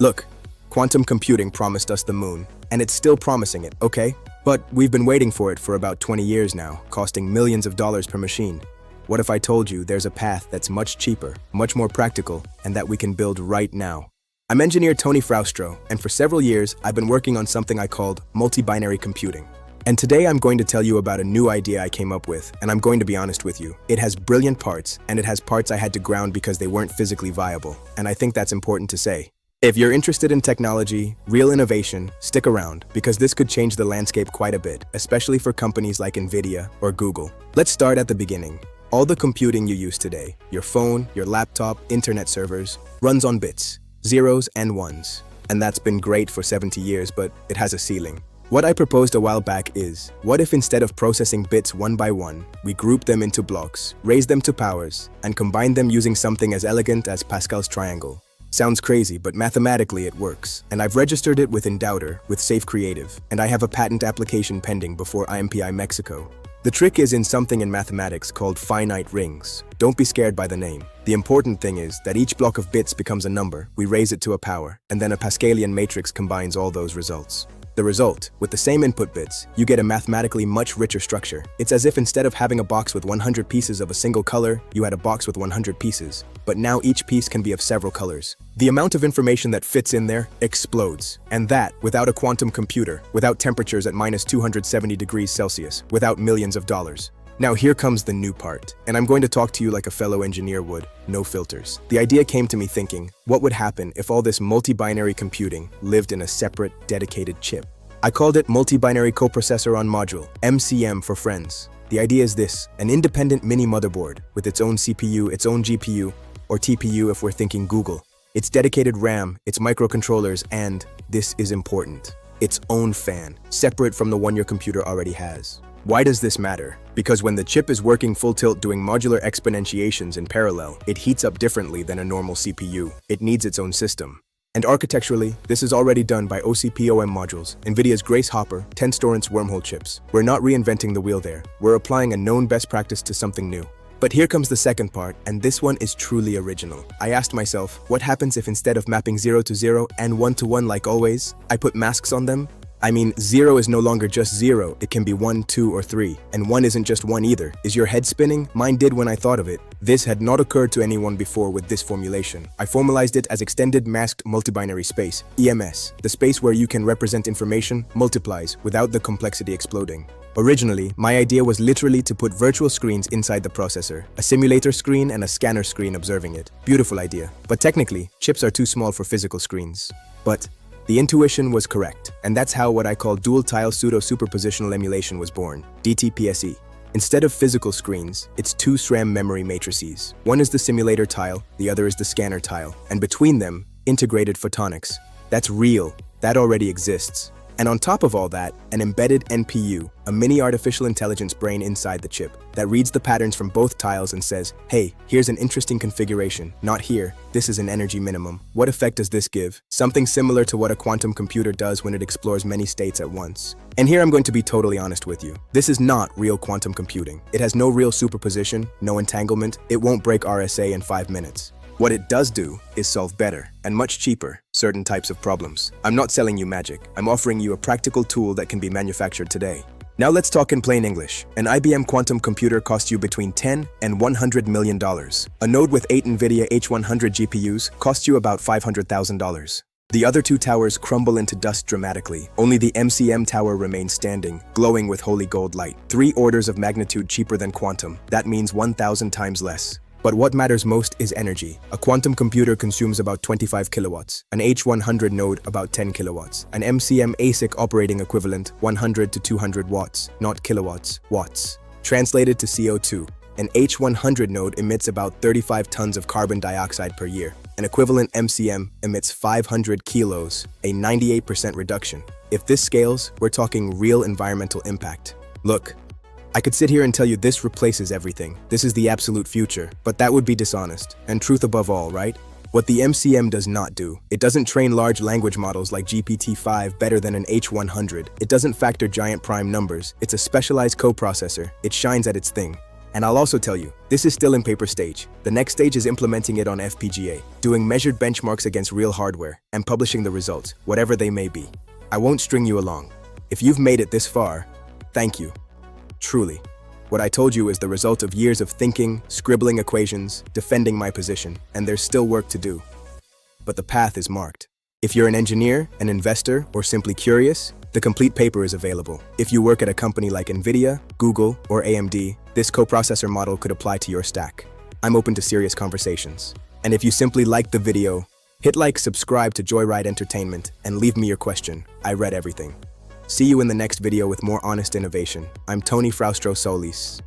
Look, quantum computing promised us the moon, and it's still promising it, okay? But we've been waiting for it for about 20 years now, costing millions of dollars per machine. What if I told you there's a path that's much cheaper, much more practical, and that we can build right now? I'm engineer Tony Fraustro, and for several years, I've been working on something I called multibinary computing. And today I'm going to tell you about a new idea I came up with, and I'm going to be honest with you. It has brilliant parts, and it has parts I had to ground because they weren't physically viable, and I think that's important to say. If you're interested in technology, real innovation, stick around, because this could change the landscape quite a bit, especially for companies like NVIDIA or Google. Let's start at the beginning. All the computing you use today, your phone, your laptop, internet servers, runs on bits, zeros and ones. And that's been great for 70 years, but it has a ceiling. What I proposed a while back is, what if instead of processing bits one by one, we group them into blocks, raise them to powers, and combine them using something as elegant as Pascal's triangle? Sounds crazy, but mathematically it works, and I've registered it with Endowter with Safe Creative, and I have a patent application pending before IMPI Mexico. The trick is in something in mathematics called finite rings. Don't be scared by the name. The important thing is that each block of bits becomes a number, we raise it to a power, and then a Pascalian matrix combines all those results. The result, with the same input bits, you get a mathematically much richer structure. It's as if instead of having a box with 100 pieces of a single color, you had a box with 100 pieces. But now each piece can be of several colors. The amount of information that fits in there explodes. And that, without a quantum computer, without temperatures at minus 270 degrees Celsius, without millions of dollars. Now here comes the new part, and I'm going to talk to you like a fellow engineer would, no filters. The idea came to me thinking, what would happen if all this multibinary computing lived in a separate, dedicated chip? I called it Multibinary Coprocessor on Module, MCM for friends. The idea is this, an independent mini motherboard with its own CPU, its own GPU, or TPU if we're thinking Google, its dedicated RAM, its microcontrollers, and, this is important, its own fan, separate from the one your computer already has. Why does this matter? Because when the chip is working full tilt doing modular exponentiations in parallel, it heats up differently than a normal CPU. It needs its own system. And architecturally, this is already done by OCP-OM modules, NVIDIA's Grace Hopper, 10-Storance wormhole chips. We're not reinventing the wheel there. We're applying a known best practice to something new. But here comes the second part, and this one is truly original. I asked myself, what happens if instead of mapping 0 to 0 and 1 to 1 like always, I put masks on them? I mean, 0 is no longer just 0, it can be 1, 2, or 3. And 1 isn't just 1 either. Is your head spinning? Mine did when I thought of it. This had not occurred to anyone before with this formulation. I formalized it as Extended Masked Multibinary Space, EMS. The space where you can represent information multiplies without the complexity exploding. Originally, my idea was literally to put virtual screens inside the processor, a simulator screen and a scanner screen observing it. Beautiful idea. But technically, chips are too small for physical screens. But the intuition was correct, and that's how what I call dual-tile pseudo-superpositional emulation was born, DTPSE. Instead of physical screens, it's two SRAM memory matrices. One is the simulator tile, the other is the scanner tile, and between them, integrated photonics. That's real, that already exists. And on top of all that, an embedded NPU, a mini artificial intelligence brain inside the chip, that reads the patterns from both tiles and says, hey, here's an interesting configuration, not here, this is an energy minimum. What effect does this give? Something similar to what a quantum computer does when it explores many states at once. And here I'm going to be totally honest with you. This is not real quantum computing. It has no real superposition, no entanglement, it won't break RSA in 5 minutes. What it does do is solve better, and much cheaper, certain types of problems. I'm not selling you magic. I'm offering you a practical tool that can be manufactured today. Now let's talk in plain English. An IBM quantum computer costs you between $10 and $100 million. A node with 8 NVIDIA H100 GPUs costs you about $500,000. The other two towers crumble into dust dramatically. Only the MCM tower remains standing, glowing with holy gold light. 3 orders of magnitude cheaper than quantum. That means 1,000 times less. But what matters most is energy. A quantum computer consumes about 25 kilowatts, an H100 node about 10 kilowatts, an MCM ASIC operating equivalent 100 to 200 watts, not kilowatts, watts. Translated to CO2, an H100 node emits about 35 tons of carbon dioxide per year. An equivalent MCM emits 500 kilos, a 98% reduction. If this scales, we're talking real environmental impact. Look, I could sit here and tell you this replaces everything. This is the absolute future, but that would be dishonest, and truth above all, right? What the MCM does not do, it doesn't train large language models like GPT-5 better than an H100. It doesn't factor giant prime numbers. It's a specialized coprocessor. It shines at its thing. And I'll also tell you, this is still in paper stage. The next stage is implementing it on FPGA, doing measured benchmarks against real hardware, and publishing the results, whatever they may be. I won't string you along. If you've made it this far, thank you. Truly. What I told you is the result of years of thinking, scribbling equations, defending my position, and there's still work to do. But the path is marked. If you're an engineer, an investor, or simply curious, the complete paper is available. If you work at a company like NVIDIA, Google, or AMD, this coprocessor model could apply to your stack. I'm open to serious conversations. And if you simply liked the video, hit like, subscribe to Joyride Entertainment, and leave me your question. I read everything. See you in the next video with more honest innovation. I'm Tony Fraustro Solis.